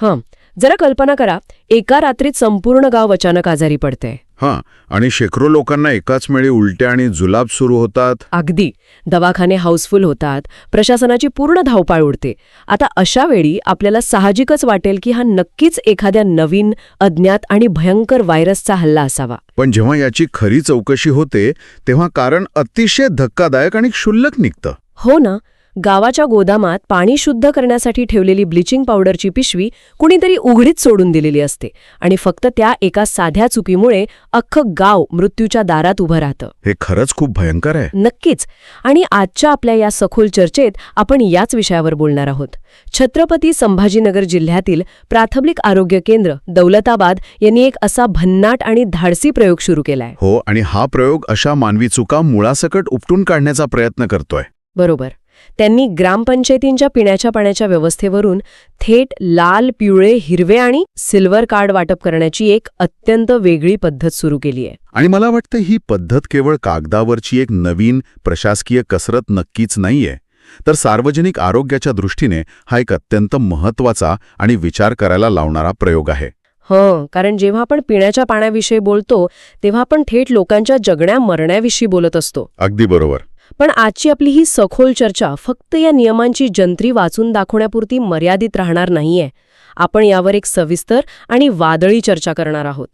हां, जरा कल्पना करा, एका रात्रीत संपूर्ण गाव अचानक आजारी पडतंय. हां, आणि शेकडो लोकांना एकाच वेळी उलट्या आणि जुलाब सुरू होतात. अगदी. दवाखाने हाऊसफुल होतात, प्रशासनाची पूर्ण धावपाळ उडते. आता अशा वेळी आपल्याला साहजिकच वाटेल की हा नक्कीच एखाद्या नवीन, अज्ञात आणि भयंकर व्हायरसचा हल्ला असावा. पण जेव्हा याची खरी चौकशी होते तेव्हा कारण अतिशय धक्कादायक आणि क्षुल्लक निघतं. हो ना. गावाच्या गोदामात पाणी शुद्ध करण्यासाठी ठेवलेली ब्लिचिंग पावडरची पिशवी कुणीतरी उघडीच सोडून दिलेली असते आणि फक्त त्या एका साध्या चुकीमुळे अख्खं गाव मृत्यूच्या दारात उभं राहतं. हे खरंच खूप भयंकर आहे. नक्कीच. आणि आजच्या आपल्या या सखोल चर्चेत आपण याच विषयावर बोलणार आहोत. छत्रपती संभाजीनगर जिल्ह्यातील प्राथमिक आरोग्य केंद्र दौलताबाद यांनी एक असा भन्नाट आणि धाडसी प्रयोग सुरू केलाय. हो, आणि हा प्रयोग अशा मानवी चुका मुळासकट उपटून काढण्याचा प्रयत्न करतोय. बरोबर. त्यांनी ग्रामपंचायतींच्या पिण्याच्या पाण्याच्या व्यवस्थेवरून थेट लाल, पिवळे, हिरवे आणि सिल्वर कार्ड वाटप करण्याची एक अत्यंत वेगळी पद्धत सुरू केली आहे. आणि मला वाटतं ही पद्धत केवळ कागदावरची एक नवीन प्रशासकीय कसरत नक्कीच नाहीये, तर सार्वजनिक आरोग्याच्या दृष्टीने हा एक अत्यंत महत्त्वाचा आणि विचार करायला लावणारा प्रयोग आहे. कारण जेव्हा आपण पिण्याच्या पाण्याविषयी बोलतो तेव्हा आपण थेट लोकांच्या जगण्या मरण्याविषयी बोलत असतो. अगदी बरोबर. पण आजची आपली ही सखोल चर्चा फक्त या नियमांची जंत्री वाचून दाखवण्यापुरती मर्यादित राहणार नाहीये. आपण यावर एक सविस्तर आणि वादळी चर्चा करणार आहोत.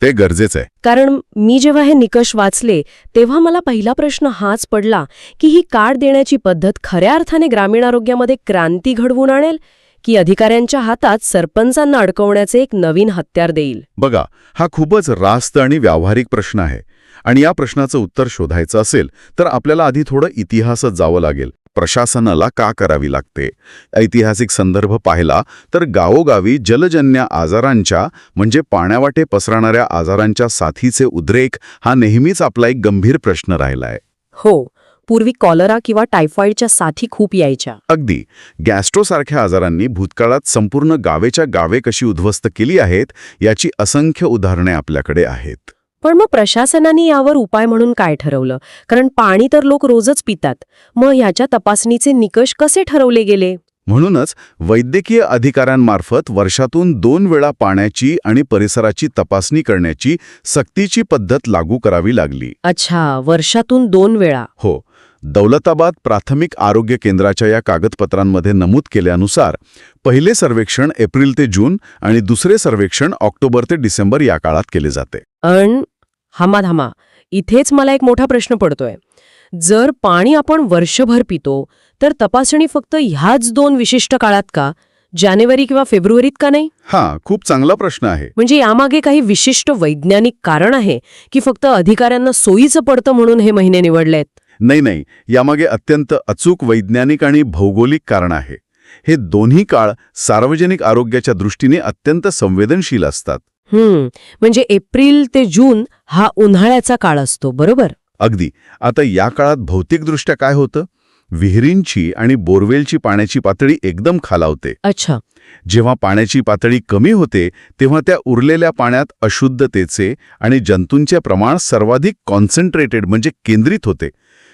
ते गरजेचं आहे. कारण मी जेव्हा हे निकष वाचले तेव्हा मला पहिला प्रश्न हाच पडला की ही कार्ड देण्याची पद्धत खऱ्या अर्थाने ग्रामीण आरोग्यामध्ये क्रांती घडवून आणेल की अधिकाऱ्यांच्या हातात सरपंचांना अडकवण्याचे एक नवीन हत्यार देईल. बघा, हा खूपच रास्त आणि व्यावहारिक प्रश्न आहे. आणि या प्रश्नाचं उत्तर शोधायचं असेल तर आपल्याला आधी थोडं इतिहासात जावं लागेल. प्रशासनाला का करावी लागते? ऐतिहासिक संदर्भ पाहिला तर गावोगावी जलजन्य आजारांच्या म्हणजे पाण्यावाटे पसरणाऱ्या आजारांच्या साथीचे उद्रेक हा नेहमीच आपला एक गंभीर प्रश्न राहिलाय. हो, पूर्वी कॉलरा किंवा टायफॉइडच्या साथी खूप यायच्या. अगदी. गॅस्ट्रोसारख्या आजारांनी भूतकाळात संपूर्ण गावेच्या गावे कशी उद्ध्वस्त केली आहेत याची असंख्य उदाहरणे आपल्याकडे आहेत. पण मग प्रशासनाने यावर उपाय म्हणून काय ठरवलं? कारण पाणी तर लोक रोजच पितात. मग ह्याच्या तपासणीचे निकष कसे ठरवले गेले? म्हणूनच वैद्यकीय अधिकाऱ्यांमार्फत वर्षातून 2 वेळा पाण्याची आणि परिसराची तपासणी करण्याची सक्तीची पद्धत लागू करावी लागली. अच्छा, वर्षातून 2 वेळा. हो. दौलताबाद प्राथमिक आरोग्य केंद्राच्या या कागदपत्रांमध्ये नमूद केल्यानुसार पहिले सर्वेक्षण एप्रिल ते जून आणि दुसरे सर्वेक्षण ऑक्टोबर ते डिसेंबर या काळात केले जाते. थांबा, इथेच मला एक मोठा प्रश्न पडतोय. जर पाणी आपण वर्षभर पितो तर तपासणी फक्त ह्याच 2 विशिष्ट काळात का? जानेवारी किंवा फेब्रुवारीत का नाही? खूप चांगला प्रश्न आहे. म्हणजे यामागे काही विशिष्ट वैज्ञानिक कारण आहे की फक्त अधिकाऱ्यांना सोयीचं पडतं म्हणून हे महिने निवडलेत? नाही, यामागे अत्यंत अचूक वैज्ञानिक आणि भौगोलिक कारण आहे. हे दोन्ही काळ सार्वजनिक आरोग्याच्या दृष्टीने अत्यंत संवेदनशील असतात. म्हणजे एप्रिल ते जून हा उन्हाळ्याचा काळ असतो, बरोबर? अगदी. आता या काळात भौतिकदृष्ट्या काय होतं? विहिरींची आणि बोरवेलची पाण्याची पातळी एकदम खालावते. अच्छा. जेव्हा पाण्याची पातळी कमी होते तेव्हा त्या उरलेल्या पाण्यात अशुद्धतेचे आणि जंतूंचे प्रमाण सर्वाधिक कॉन्सन्ट्रेटेड म्हणजे केंद्रित होते.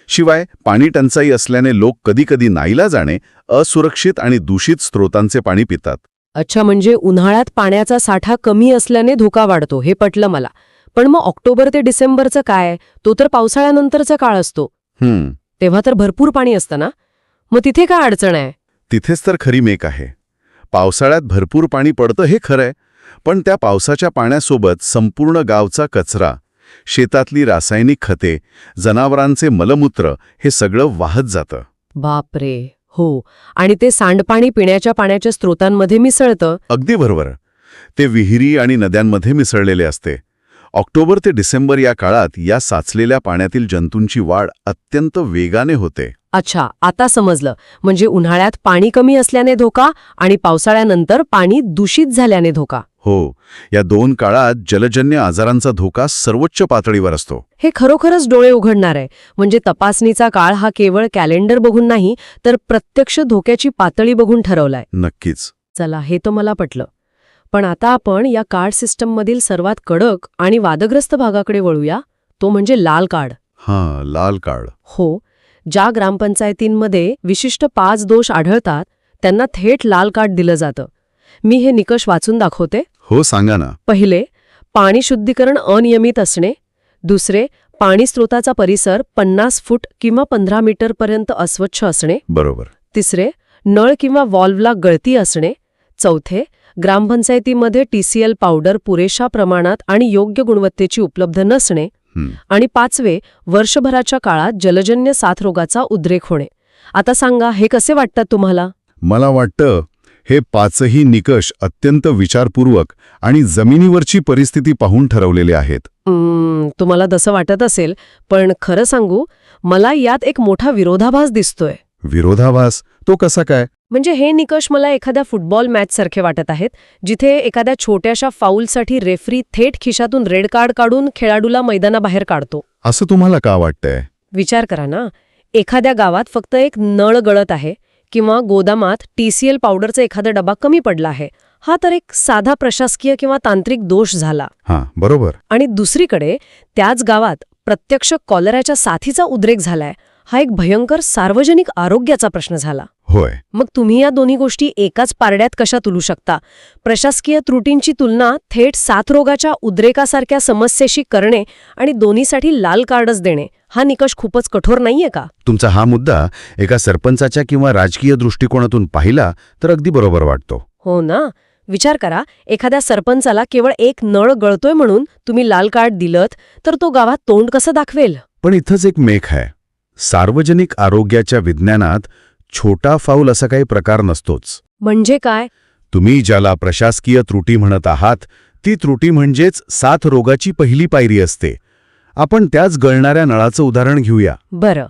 शिवाय पाणी टंचाई असल्याने लोक कधीकधी नाईलाजाने असुरक्षित आणि दूषित स्रोतांचे पाणी पितात. अच्छा, म्हणजे उन्हाळ्यात पाण्याचा साठा कमी असल्याने धोका वाढतो, हे पटलं मला. पण मग ऑक्टोबर ते डिसेंबरचं काय? तो तर पावसाळ्यानंतरचा काळ असतो. तेव्हा तर भरपूर पाणी असतं ना? मग तिथे काय अडचण आहे? तिथेच तर खरी मेक आहे. पावसाळ्यात भरपूर पाणी पडतं हे खरंय, पण त्या पावसाच्या पाण्यासोबत संपूर्ण गावचा कचरा, शेतातली रासायनिक खते, जनावरांचे मलमूत्र हे सगळं वाहत जातं. बापरे. हो, आणि ते सांडपाणी पिण्याच्या पाण्याच्या स्रोतांमध्ये मिसळतं. अगदी बरोबर. ते विहिरी आणि नद्यांमध्ये मिसळलेले असते. ऑक्टोबर ते डिसेंबर या काळात या साचलेल्या पाण्यातील जंतूंची वाढ अत्यंत वेगाने होते. अच्छा, आता समजलं. म्हणजे उन्हाळ्यात पाणी कमी असल्याने धोका आणि पावसाळ्यानंतर पाणी दूषित झाल्याने धोका. हो, या 2 काळात जलजन्य आजारांचा धोका सर्वोच्च पातळीवर असतो. हे खरोखरच डोळे उघडणार आहे. म्हणजे तपासणीचा काळ हा केवळ कॅलेंडर बघून नाही तर प्रत्यक्ष धोक्याची पातळी बघून ठरवलाय. नक्कीच. चला, हे तर मला पटलं. पण आता आपण या कार्ड सिस्टममधील सर्वात कडक आणि वादग्रस्त भागाकडे वळूया, तो म्हणजे लाल कार्ड. लाल कार्ड. हो, ज्या ग्रामपंचायतींमध्ये विशिष्ट 5 दोष आढळतात त्यांना थेट लाल कार्ड दिलं जातं. मी हे निकष वाचून दाखवते. हो, सांगा ना. पहिले, पाणी शुद्धीकरण अनियमित असणे. दुसरे, पाणी स्रोताचा परिसर 50 फूट किंवा 15 मीटरपर्यंत अस्वच्छ असणे. बरोबर. तिसरे, नळ किंवा व्हॉल्व्हला गळती असणे. चौथे, ग्रामपंचायतीमध्ये TCL पावडर पुरेशा प्रमाणात आणि योग्य गुणवत्तेची उपलब्ध नसणे. आणि पाचवे, वर्षभराच्या काळात जलजन्य साथरोगाचा उद्रेक होणे. आता सांगा, हे कसे वाटतात तुम्हाला? मला वाटतं हे पाचही निकष अत्यंत विचारपूर्वक आणि जमिनीवरची परिस्थिती पाहून ठरवलेले आहेत. तुम्हाला तसं वाटत असेल, पण खरं सांगू, मला यात एक मोठा विरोधाभास दिसतोय. विरोधाभास? तो कसा काय? म्हणजे हे निकष मला एखाद्या फुटबॉल मॅचसारखे वाटत आहेत, जिथे एखाद्या छोट्याशा फाऊलसाठी रेफरी थेट खिशातून रेड कार्ड काढून खेळाडूला मैदानाबाहेर काढतो. असं तुम्हाला का वाटतंय? विचार करा ना, एखाद्या गावात फक्त एक नळ गळत आहे किंवा गोदामात TCL पावडरचा एखादा डबा कमी पडला आहे. हा तर एक साधा प्रशासकीय किंवा तांत्रिक दोष झाला. हां, बरोबर. आणि दुसरीकडे त्याच गावात प्रत्यक्ष कॉलराच्या साथीचा उद्रेक झालाय. हा एक भयंकर सार्वजनिक आरोग्याचा प्रश्न झाला. होय. मग तुम्ही या दोन्ही गोष्टी एकाच पारड्यात कशा तुलू शकता? प्रशासकीय त्रुटींची तुलना थेट साथरोगाच्या उद्रेकासारख्या समस्येशी करणे आणि दोन्हीसाठी लाल कार्डच देणे, हा निकष खूपच कठोर नाहीये का? तुमचा हा मुद्दा एका सरपंचाच्या किंवा राजकीय दृष्टिकोनातून पाहिला तर अगदी बरोबर वाटतो. हो ना. विचार करा, एखाद्या सरपंचाला केवळ एक नळ गळतोय म्हणून तुम्ही लाल कार्ड दिलत तर तो गावात तोंड कसं दाखवेल? पण इथंच एक मेख आहे. सार्वजनिक आरोग्याच्या विज्ञानात छोटा फाऊल असा काही प्रकार नसतोच. म्हणजे काय? तुम्ही ज्याला प्रशासकीय त्रुटी म्हणत आहात, ती त्रुटी म्हणजेच साथरोगाची पहिली पायरी असते. आपण त्याच गळणाऱ्या नळाचं उदाहरण घेऊया. बरं.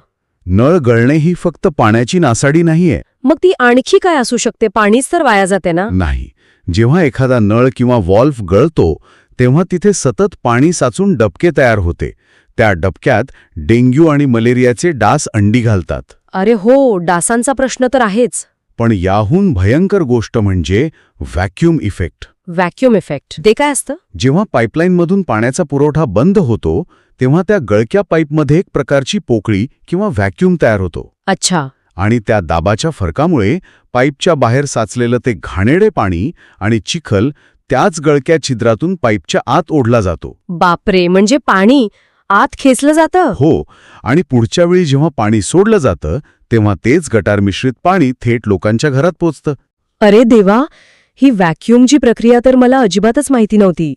नळ गळणे ही फक्त पाण्याची नासाडी नाहीये. मग ती आणखी काय असू शकते? पाणीच तर वाया जाते ना? नाही. जेव्हा एखादा नळ किंवा व्हॉल्व्ह गळतो तेव्हा तिथे सतत पाणी साचून डबके तयार होते. त्या डबक्यात डेंग्यू आणि मलेरियाचे डास अंडी घालतात. अरे हो, डासांचा प्रश्न तर आहेच. पण याहून भयंकर गोष्ट म्हणजे व्हॅक्यूम इफेक्ट. व्हॅक्यूम इफेक्ट ते काय असतं? जेव्हा पाईपलाईनमधून पाण्याचा पुरवठा बंद होतो तेव्हा त्या गळक्या पाईपमध्ये एक प्रकारची पोकळी किंवा व्हॅक्यूम तयार होतो. अच्छा. आणि त्या दाबाच्या फरकामुळे पाईपच्या बाहेर साचलेलं ते घाणेरडे पाणी आणि चिखल त्याच गळक्या छिद्रातून पाईपच्या आत ओढला जातो. बापरे, म्हणजे पाणी आत खेचलं जातं? हो. आणि पुढच्या वेळी जेव्हा पाणी सोडलं जातं तेव्हा तेच गटार मिश्रित पाणी थेट लोकांच्या घरात पोचतं. अरे देवा, ही व्हॅक्यूमची प्रक्रिया तर मला अजिबातच माहिती नव्हती.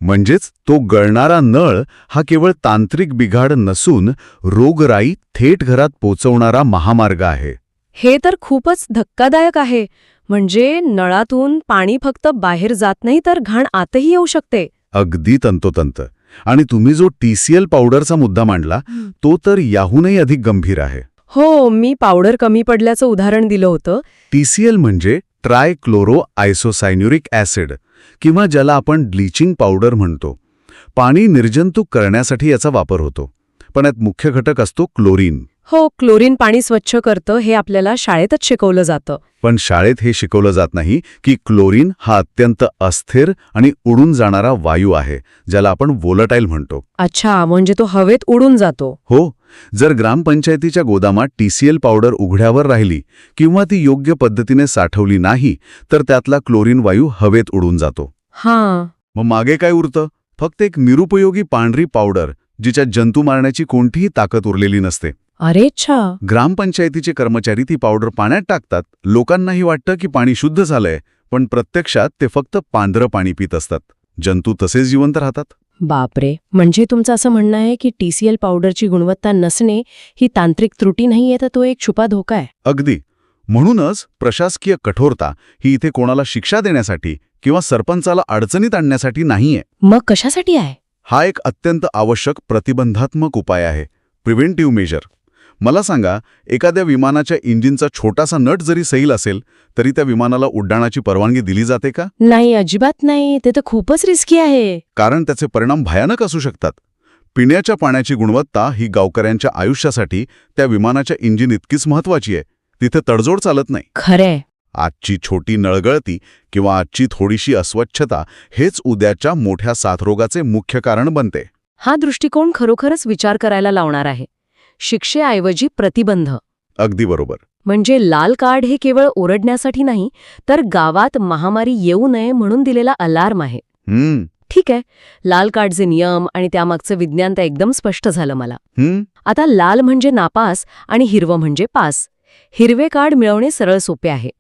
म्हणजेच तो गळणारा नळ हा केवळ तांत्रिक बिघाड नसून रोगराई थेट घरात पोचवणारा महामार्ग आहे. हे तर खूपच धक्कादायक आहे. म्हणजे नळातून पाणी फक्त बाहेर जात नाही तर घाण आतही येऊ शकते. अगदी तंतोतंत. आणि तुम्ही जो TCL पावडरचा मुद्दा मांडला तो तर याहूनही अधिक गंभीर आहे. हो, मी पावडर कमी पडल्याचं उदाहरण दिलं होतं. TCL म्हणजे ट्रायक्लोरो आयसोसायन्युरिक ॲसिड किंवा ज्याला आपण ब्लीचिंग पावडर म्हणतो. पाणी निर्जंतुक करण्यासाठी याचा वापर होतो. पण यात मुख्य घटक असतो क्लोरीन. हो, क्लोरीन पाणी स्वच्छ करतं हे आपल्याला शाळेतच शिकवलं जातं. पण शाळेत हे शिकवलं जात नाही की क्लोरीन हा अत्यंत अस्थिर आणि उडून जाणारा वायू आहे, ज्याला आपण व्होलटाईल म्हणतो. अच्छा, म्हणजे तो हवेत उडून जातो. हो. जर ग्रामपंचायतीच्या गोदामात TCL पावडर उघड्यावर राहिली किंवा ती योग्य पद्धतीने साठवली नाही तर त्यातला क्लोरीन वायू हवेत उडून जातो. हां. मग मागे काय उरतं? फक्त एक निरुपयोगी पांढरी पावडर जिच्यात जंतू मारण्याची कोणतीही ताकद उरलेली नसते. अरे छा. ग्रामपंचायतीचे कर्मचारी ती पावडर पाण्यात टाकतात. लोकांनाही वाटतं की पाणी शुद्ध झालंय, पण प्रत्यक्षात ते फक्त पांढरं पाणी पित असतात. जंतू तसेच जिवंत राहतात. बापरे, म्हणजे तुमचं असं म्हणणं आहे की TCL पावडरची गुणवत्ता नसणे ही तांत्रिक त्रुटी नाहीये, तर तो एक छुपा धोका आहे. अगदी. म्हणूनच प्रशासकीय कठोरता ही इथे कोणाला शिक्षा देण्यासाठी किंवा सरपंचाला अडचणीत आणण्यासाठी नाहीये. मग कशासाठी आहे? हा एक अत्यंत आवश्यक प्रतिबंधात्मक उपाय आहे. Preventive measure. मला सांगा, एखाद्या विमानाच्या इंजिनचा छोटासा नट जरी सैल असेल तरी त्या विमानाला उड्डाणाची परवानगी दिली जाते का? नाही, अजिबात नाही. ते तर खूपच रिस्की आहे. कारण त्याचे परिणाम भयानक असू शकतात. पिण्याच्या पाण्याची गुणवत्ता ही गावकऱ्यांच्या आयुष्यासाठी त्या विमानाच्या इंजिन इतकीच महत्वाची आहे. तिथे तडजोड चालत नाही. खरे. आजची छोटी नळगळती किंवा आजची थोडीशी अस्वच्छता हेच उद्याच्या मोठ्या साथरोगाचे मुख्य कारण बनते. हा दृष्टिकोन खरोखरच विचार करायला लावणार आहे. शिक्षेऐवजी प्रतिबंध. अगदी बरोबर. म्हणजे लाल कार्ड हे केवळ ओरडण्यासाठी नाही, तर गावात महामारी येऊ नये म्हणून दिलेला अलार्म आहे. ठीक आहे, लाल कार्डचे नियम आणि त्यामागचं विज्ञान तर एकदम स्पष्ट झालं मला. आता लाल म्हणजे नापास आणि हिरवं म्हणजे पास. हिरवे कार्ड मिळवणे सरळ सोपे आहे.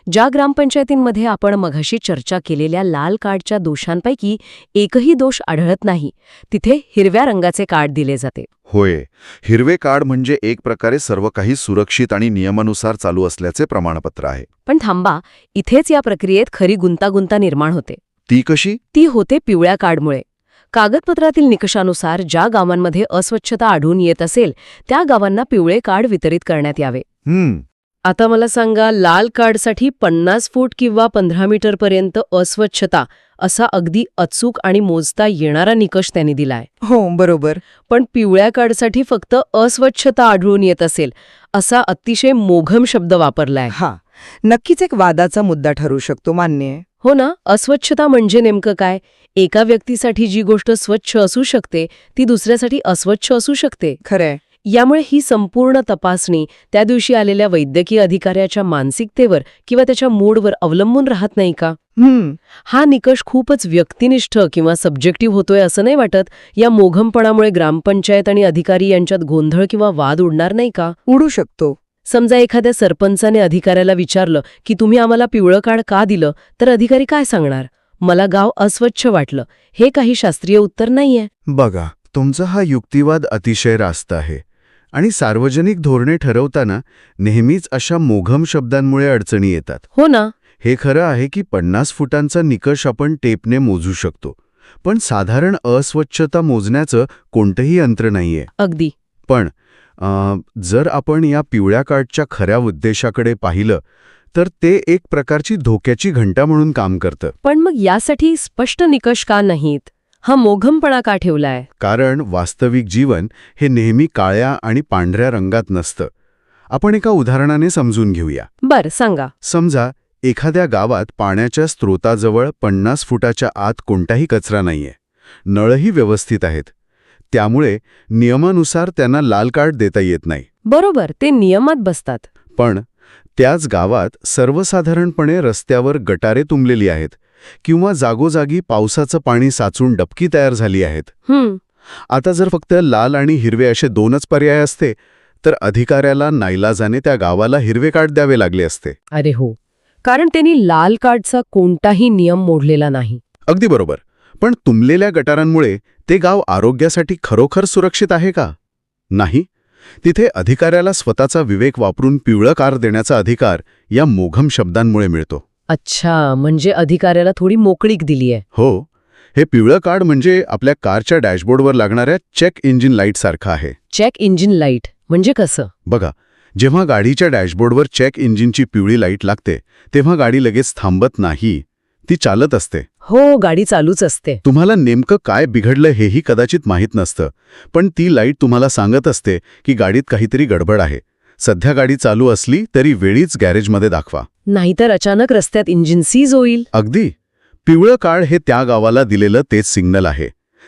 ज्या ग्रामपंचायतींमध्ये आपण मघाशी चर्चा केलेल्या लाल कार्डच्या दोषांपैकी एकही दोष आढळत नाही, तिथे हिरव्या रंगाचे कार्ड दिले जाते. होय, हिरवे कार्ड म्हणजे एक प्रकारे सर्व काही सुरक्षित आणि नियमानुसार चालू असल्याचे प्रमाणपत्र आहे. पण थांबा, इथेच या प्रक्रियेत खरी गुंतागुंता निर्माण होते. ती कशी? ती होते पिवळ्या कार्डमुळे. कागदपत्रातील निकषानुसार ज्या गावांमध्ये अस्वच्छता आढळून येत असेल त्या गावांना पिवळे कार्ड वितरित करण्यात यावे. आता मला सांगा, लाल कार्डसाठी 50 फूट किंवा 15 मीटरपर्यंत अस्वच्छता असा अगदी अचूक आणि मोजता येणारा निकष त्यांनी दिलाय. हो, बरोबर. पण पिवळ्या कार्डसाठी फक्त अस्वच्छता आढळून येत असेल असा अतिशय मोघम शब्द वापरलाय. हा, नक्कीच एक वादाचा मुद्दा ठरू शकतो, मान्य आहे. हो ना, अस्वच्छता म्हणजे नेमकं काय? एका व्यक्तीसाठी जी गोष्ट स्वच्छ असू शकते ती दुसऱ्यासाठी अस्वच्छ असू शकते. खरंय. यामुळे ही संपूर्ण तपासणी त्या दिवशी आलेल्या वैद्यकीय अधिकाऱ्याच्या मानसिकतेवर किंवा त्याच्या मूडवर अवलंबून राहत नाही का? हा निकष खूपच व्यक्तिनिष्ठ किंवा सब्जेक्टिव्ह होतोय असं नाही वाटत? या मोघमपणामुळे ग्रामपंचायत आणि अधिकारी यांच्यात गोंधळ किंवा वाद उडणार नाही का? उडू शकतो. समजा एखाद्या सरपंचाने अधिकाऱ्याला विचारलं की तुम्ही आम्हाला पिवळं कार्ड का दिलं, तर अधिकारी काय सांगणार? मला गाव अस्वच्छ वाटलं. हे काही शास्त्रीय उत्तर नाहीये. बघा, तुमचा हा युक्तिवाद अतिशय रास्त आहे आणि सार्वजनिक धोरणे ठरवताना नेहमीच अशा मोघम शब्दांमुळे अडचणी येतात. हो ना. हे खरं आहे की 50 फुटांचा निकष आपण टेपने मोजू शकतो, पण साधारण अस्वच्छता मोजण्याचं कोणतंही यंत्र नाहीये. अगदी. पण जर आपण या पिवळ्या कार्डच्या खऱ्या उद्देशाकडे पाहिलं तर ते एक प्रकारची धोक्याची घंटा म्हणून काम करतं. पण मग यासाठी स्पष्ट निकष का नाहीत? हा मोघमपणा का ठेवलाय? कारण वास्तविक जीवन हे नेहमी काळ्या आणि पांढऱ्या रंगात नसतं. आपण एका उदाहरणाने समजून घेऊया. बर, सांगा. समजा एखाद्या गावात पाण्याच्या स्रोताजवळ 50 फुटाच्या आत कोणताही कचरा नाहीये. नळही व्यवस्थित आहेत. त्यामुळे नियमानुसार त्यांना लाल कार्ड देता येत नाही. बरोबर, ते नियमात बसतात. पण त्याच गावात सर्वसाधारणपणे रस्त्यावर गटारे तुंबलेली आहेत किंवा जागोजागी पावसाचं पाणी साचून डबकी तयार झाली आहेत. आता जर फक्त लाल आणि हिरवे असे 2च पर्याय असते तर अधिकाऱ्याला नाईलाजाने त्या गावाला हिरवे कार्ड द्यावे लागले असते. अरे हो, कारण त्यांनी लाल कार्डचा कोणताही नियम मोडलेला नाही. अगदी बरोबर. पण तुंबलेल्या गटारांमुळे ते गाव आरोग्यासाठी खरोखर सुरक्षित आहे का? नाही. तिथे अधिकाऱ्याला स्वतःचा विवेक वापरून पिवळं कार्ड देण्याचा अधिकार या मोघम शब्दांमुळे मिळतो. अच्छा, म्हणजे अधिकाऱ्याला थोडी मोकळीक दिलीये. हो, हे पिवळं कार्ड म्हणजे आपल्या कारच्या डॅशबोर्डवर लागणाऱ्या चेक इंजिन लाईटसारखं आहे. चेक इंजिन लाईट म्हणजे कसं? बघा, जेव्हा गाडीच्या डॅशबोर्डवर चेक इंजिनची पिवळी लाईट लागते तेव्हा गाडी लगेच थांबत नाही, ती चालत असते. हो, गाडी चालूच असते. तुम्हाला नेमकं काय बिघडलं हेही कदाचित माहीत नसतं, पण ती लाईट तुम्हाला सांगत असते की गाडीत काहीतरी गडबड आहे. सध्या गाडी चालू असली तरी वेळीच गॅरेजमध्ये दाखवा, नाहीतर अचानक रस्त्यात इंजिन सीज होईल. अगदी. पिवळं कार्ड हे त्या गावाला दिलेलं तेच सिग्नल आहे.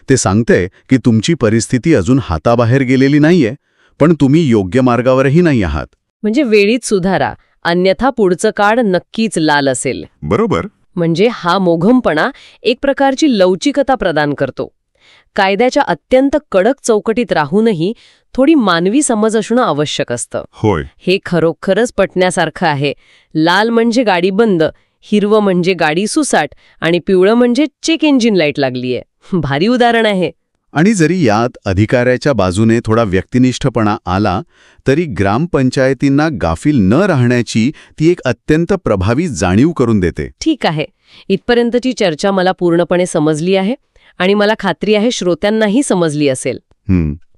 ते सांगते की तुमची परिस्थिती अजून हाताबाहेर गेलेली नाहीये, पण तुम्ही योग्य मार्गावरही नाही आहात. म्हणजे वेळीच सुधारा, अन्यथा पुढचं कार्ड नक्कीच लाल असेल. बरोबर. म्हणजे हा मोघमपणा एक प्रकारची लवचिकता प्रदान करतो. कायद्याच्या अत्यंत कडक चौकटीत राहूनही थोडी मानवी समज असणं आवश्यक असतं. होय. हे खरोखरच पटण्यासारखं आहे. लाल म्हणजे गाडी बंद, हिरवं म्हणजे गाडी सुसाट आणि पिवळं म्हणजे चेक इंजिन लाईट लागलीये. भारी उदाहरण आहे. आणि जरी यात अधिकाऱ्याच्या बाजूने थोडा व्यक्तिनिष्ठपणा आला तरी ग्रामपंचायतींना गाफील न राहण्याची ती एक अत्यंत प्रभावी जाणीव करून देते. ठीक आहे, इथपर्यंतची चर्चा मला पूर्णपणे समजली आहे आणि मला खात्री आहे श्रोत्यांनाही समजली असेल.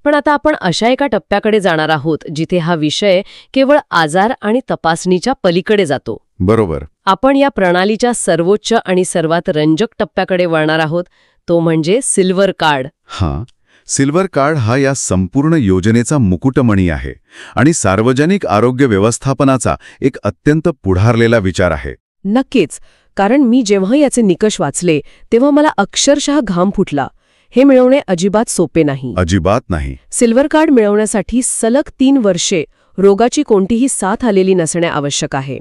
पण आता आपण अशा एका टप्प्याकडे जाणार आहोत जिथे हा विषय केवळ आजार आणि तपासणीच्या पलीकडे जातो. बरोबर. आपण या प्रणालीच्या सर्वोच्च आणि सर्वात रंजक टप्प्याकडे वळणार आहोत, तो म्हणजे सिल्वर कार्ड. हां, सिल्वर कार्ड हा या संपूर्ण योजनेचा मुकुटमणी आहे आणि सार्वजनिक आरोग्य व्यवस्थापनाचा एक अत्यंत पुढारलेला विचार आहे. नक्कीच, कारण मी जेव्हा याचे निकष वाचले तेव्हा मला अक्षरशः घाम फुटला. हे मिळवणे अजिबात सोपे नाही. अजिबात नाही. सिल्वर कार्ड मिळवण्यासाठी सलग 3 वर्षे रोगाची कोणतीही साथ आलेली नसणे आवश्यक आहे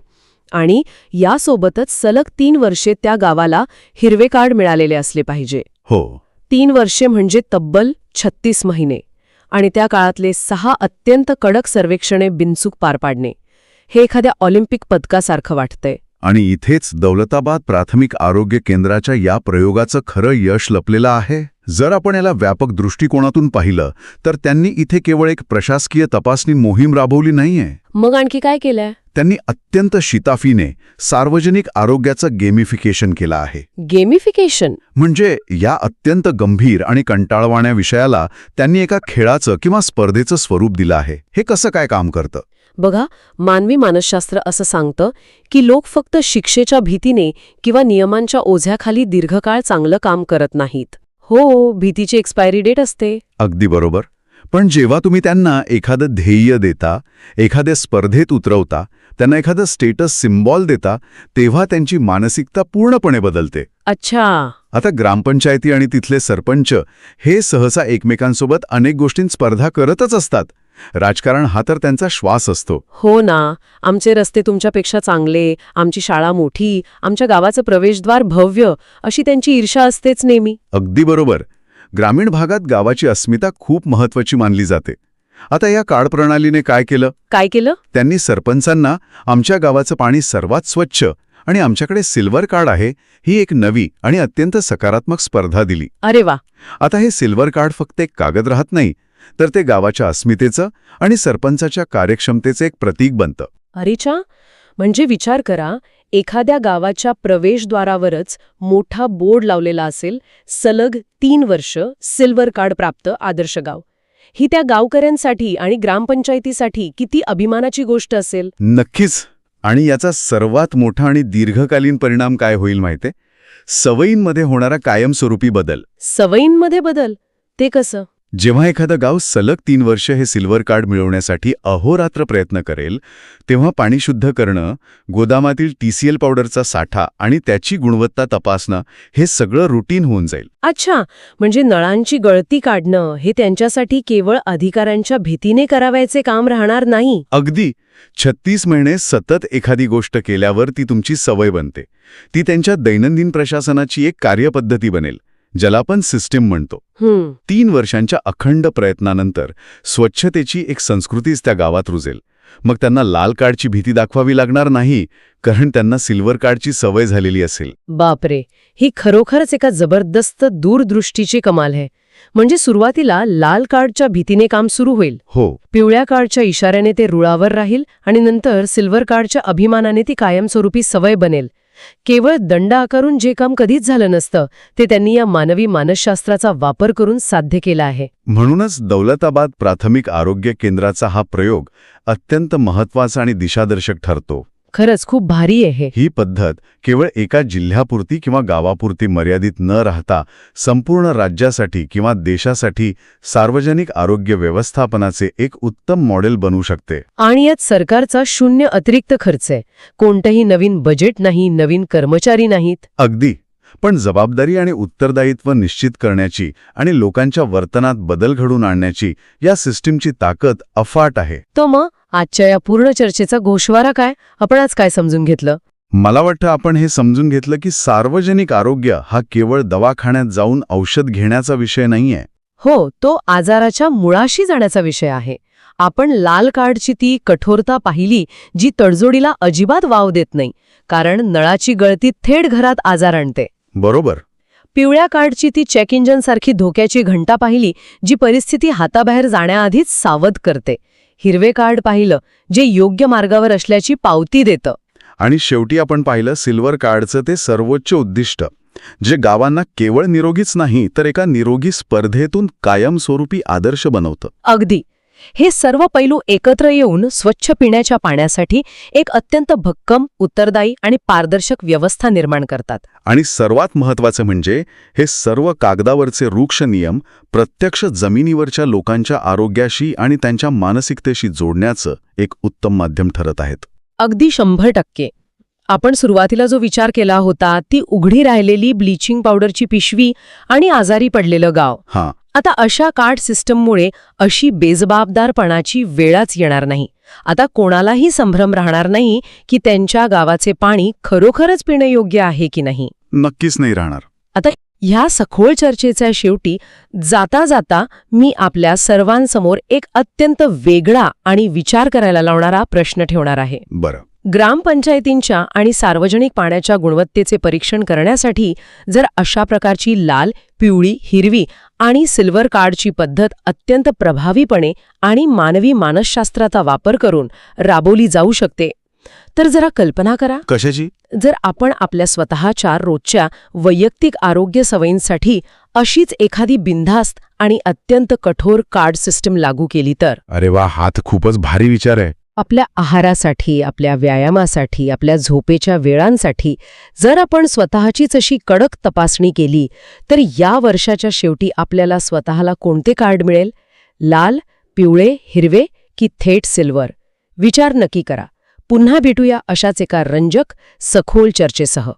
आणि यासोबतच सलग 3 वर्षे त्या गावाला हिरवे कार्ड मिळालेले असले पाहिजे. हो. 3 वर्षे म्हणजे तब्बल 36 महिने आणि त्या काळातले 6 अत्यंत कडक सर्वेक्षणे बिनचूक पार पाडणे हे एखाद्या ऑलिम्पिक पदकासारखं वाटतंय. आणि इथेच दौलताबाद प्राथमिक आरोग्य केंद्राच्या या प्रयोगाचं खरं यश लपलेलं आहे. जर आपण याला व्यापक दृष्टिकोनातून पाहिलं तर त्यांनी इथे केवळ एक प्रशासकीय तपासणी मोहीम राबवली नाहीये. मग आणखी काय केलंय? त्यांनी अत्यंत शिताफीने सार्वजनिक आरोग्याचं गेमिफिकेशन केलं आहे. गेमिफिकेशन म्हणजे या अत्यंत गंभीर आणि कंटाळवाण्या विषयाला त्यांनी एका खेळाचं किंवा स्पर्धेचं स्वरूप दिलं आहे. हे कसं काय काम करतं? बघा, मानवी मानसशास्त्र असं सांगतं की लोक फक्त शिक्षेच्या भीतीने किंवा नियमांच्या ओझ्याखाली दीर्घकाळ चांगलं काम करत नाहीत. हो, भीतीची एक्सपायरी डेट असते. अगदी बरोबर. पण जेव्हा तुम्ही त्यांना एखादं ध्येय देता, एखाद्या स्पर्धेत उतरवता, त्यांना एखादं स्टेटस सिम्बॉल देता, तेव्हा त्यांची मानसिकता पूर्णपणे बदलते. अच्छा. आता ग्रामपंचायती आणि तिथले सरपंच हे सहसा एकमेकांसोबत अनेक गोष्टींत स्पर्धा करतच असतात. राजकारण हा तर त्यांचा श्वास असतो. हो ना, आमचे रस्ते तुमच्यापेक्षा चांगले, आमची शाळा मोठी, आमच्या गावाचं प्रवेशद्वार भव्य, अशी त्यांची ईर्ष्या असतेच नेहमी. अगदी बरोबर. ग्रामीण भागात गावाची अस्मिता खूप महत्वाची मानली जाते. आता या कार्ड प्रणालीने काय केलं? त्यांनी सरपंचांना आमच्या गावाचं पाणी सर्वात स्वच्छ आणि आमच्याकडे सिल्वर कार्ड आहे ही एक नवी आणि अत्यंत सकारात्मक स्पर्धा दिली. अरे वा. आता हे सिल्वर कार्ड फक्त एक कागद राहत नाही, तर ते गावाच्या अस्मितेचं आणि सरपंचाच्या कार्यक्षमतेचं एक प्रतीक बनतं. अरेच्या, म्हणजे विचार करा, एखाद्या गावाच्या प्रवेशद्वारावरच मोठा बोर्ड लावलेला असेल, सलग 3 वर्ष सिल्वर कार्ड प्राप्त आदर्श गाव. ही त्या गावकऱ्यांसाठी आणि ग्रामपंचायतीसाठी किती अभिमानाची गोष्ट असेल. नक्कीच. आणि याचा सर्वात मोठा आणि दीर्घकालीन परिणाम काय होईल माहितीये? सवयींमध्ये होणारा कायमस्वरूपी बदल. सवयींमध्ये बदल? ते कसं? जेव्हा एखादं गाव सलग 3 वर्ष हे सिल्वर कार्ड मिळवण्यासाठी अहोरात्र प्रयत्न करेल, तेव्हा पाणी शुद्ध करणं, गोदामातील TCL पावडरचा साठा आणि त्याची गुणवत्ता तपासणं हे सगळं रुटीन होऊन जाईल. अच्छा, म्हणजे नळांची गळती काढणं हे त्यांच्यासाठी केवळ अधिकाऱ्यांच्या भीतीने करावयाचे काम राहणार नाही. अगदी. 36 महिने सतत एखादी गोष्ट केल्यावर ती तुमची सवय बनते. ती त्यांच्या दैनंदिन प्रशासनाची एक कार्यपद्धती बनेल, ज्याला आपण सिस्टीम म्हणतो. 3 वर्षांच्या अखंड प्रयत्नानंतर स्वच्छतेची एक संस्कृतीच त्या गावात रुजेल. मग त्यांना लाल कार्डची भीती दाखवावी लागणार नाही, कारण त्यांना सिल्वर कार्डची सवय झालेली असेल. बापरे, ही खरोखरच एका जबरदस्त दूरदृष्टीची कमाल आहे. म्हणजे सुरुवातीला लाल कार्डच्या भीतीने काम सुरू होईल. हो. पिवळ्या कार्डच्या इशाऱ्याने ते रुळावर राहील आणि नंतर सिल्वर कार्डच्या अभिमानाने ती कायमस्वरूपी सवय बनेल. केवळ दंड आकारून जे काम कधीच झालं नसतं ते त्यांनी या मानवी मानसशास्त्राचा वापर करून साध्य केला आहे. म्हणूनच दौलताबाद प्राथमिक आरोग्य केंद्राचा हा प्रयोग अत्यंत महत्त्वाचा आणि दिशादर्शक ठरतो. खरंच खूप भारी आहे. ही पद्धत केवळ एका जिल्ह्यापुरती किंवा गावापुरती मर्यादित न राहता संपूर्ण राज्यासाठी किंवा देशासाठी सार्वजनिक आरोग्य व्यवस्थापनाचे एक उत्तम मॉडेल बनू शकते. आणि यात सरकारचा 0 अतिरिक्त खर्च आहे. कोणतंही नवीन बजेट नाही, नवीन कर्मचारी नाहीत. अगदी. पण जबाबदारी आणि उत्तरदायित्व निश्चित करण्याची आणि लोकांच्या वर्तनात बदल घडवून आणण्याची या सिस्टीमची ताकद अफाट आहे. तो मग आजच्या या पूर्ण चर्चेचा गोषवारा काय? आपण आज काय समजून घेतलं? मला वाटतं आपण हे समजून घेतलं की सार्वजनिक आरोग्य हा केवळ दवाखान्यात जाऊन औषध घेण्याचा विषय नाहीये. हो, तो आजाराच्या मुळाशी जाण्याचा विषय आहे. आपण लाल कार्डची ती कठोरता पाहिली जी तडजोडीला अजिबात वाव देत नाही, कारण नळाची गळती थेट घरात आजार आणते. बरोबर. पिवळ्या कार्डची ती चेक इंजिनसारखी धोक्याची घंटा पाहिली जी परिस्थिती हाताबाहेर जाण्याआधीच सावध करते. हिरवे कार्ड पाहिलं जे योग्य मार्गावर असल्याची पावती देतं. आणि शेवटी आपण पाहिलं सिल्वर कार्डचं ते सर्वोच्च उद्दिष्ट, जे गावांना केवळ निरोगीच नाही तर एका निरोगी स्पर्धेतून कायमस्वरूपी आदर्श बनवतं. अगदी. हे सर्व पैलू एकत्र येऊन स्वच्छ पिण्याच्या पाण्यासाठी एक अत्यंत भक्कम, उत्तरदायी आणि पारदर्शक व्यवस्था निर्माण करतात. आणि सर्वात महत्त्वाचं म्हणजे हे सर्व कागदावरचे रूक्ष नियम प्रत्यक्ष जमिनीवरच्या लोकांच्या आरोग्याशी आणि त्यांच्या मानसिकतेशी जोडण्याचं एक उत्तम माध्यम ठरत आहेत. अगदी 100%. आपण सुरुवातीला जो विचार केला होता ती उघडी राहिलेली ब्लीचिंग पावडरची पिशवी आणि आजारी पडलेलं गाव, हां, आता अशा कार्ड सिस्टममुळे अशी बेजबाबदारपणाची वेळच येणार नाही. आता कोणालाही संभ्रम राहणार नाही की त्यांच्या गावाचे पाणी खरोखरच पिण्यायोग्य आहे की नाही. नक्कीच नाही राहणार. आता ह्या सखोल चर्चेच्या शेवटी जाता जाता मी आपल्या सर्वांसमोर एक अत्यंत वेगळा आणि विचार करायला लावणारा प्रश्न ठेवणार आहे. बरं. ग्रामपंचायतींच्या आणि सार्वजनिक पाण्याच्या गुणवत्तेचे परीक्षण करण्यासाठी जर अशा प्रकारची लाल, पिवळी, हिरवी आणि सिल्वर कार्डची पद्धत अत्यंत प्रभावीपणे आणि मानवी मानसशास्त्राचा वापर करून राबवली जाऊ शकते, तर जरा कल्पना करा. कशाची? जर आपण आपल्या स्वतःच्या रोजच्या वैयक्तिक आरोग्य सवयींसाठी अशीच एखादी बिनधास्त आणि अत्यंत कठोर कार्ड सिस्टम लागू केली तर. अरे वा, हा तर खूपच भारी विचार आहे. आपल्या आहारासाठी, आपल्या व्यायामासाठी, आपल्या झोपेच्या वेळांसाठी जर आपण स्वतःचीच अशी कडक तपासणी केली तर या वर्षाच्या शेवटी आपल्याला स्वतःला कोणते कार्ड मिळेल? लाल, पिवळे, हिरवे की थेट सिल्वर? विचार नक्की करा. पुन्हा भेटूया अशाच एका रंजक, सखोल चर्चेसह.